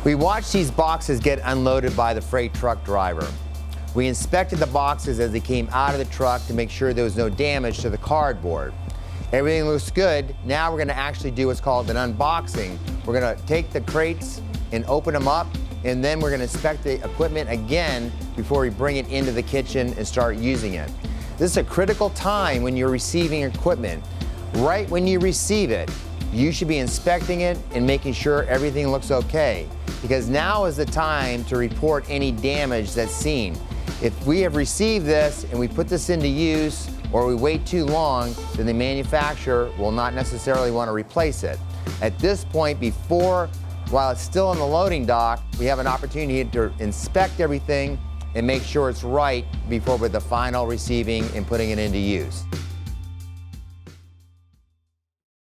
We watched these boxes get unloaded by the freight truck driver. We inspected the boxes as they came out of the truck to make sure there was no damage to the cardboard. Everything looks good. Now we're going to actually do what's called an unboxing. We're going to take the crates and open them up, and then we're going to inspect the equipment again before we bring it into the kitchen and start using it. This is a critical time when you're receiving equipment. Right when you receive it, you should be inspecting it and making sure everything looks okay, because now is the time to report any damage that's seen. If we have received this and we put this into use, or we wait too long, then the manufacturer will not necessarily want to replace it. At this point, while it's still in the loading dock, we have an opportunity to inspect everything and make sure it's right before we're the final receiving and putting it into use.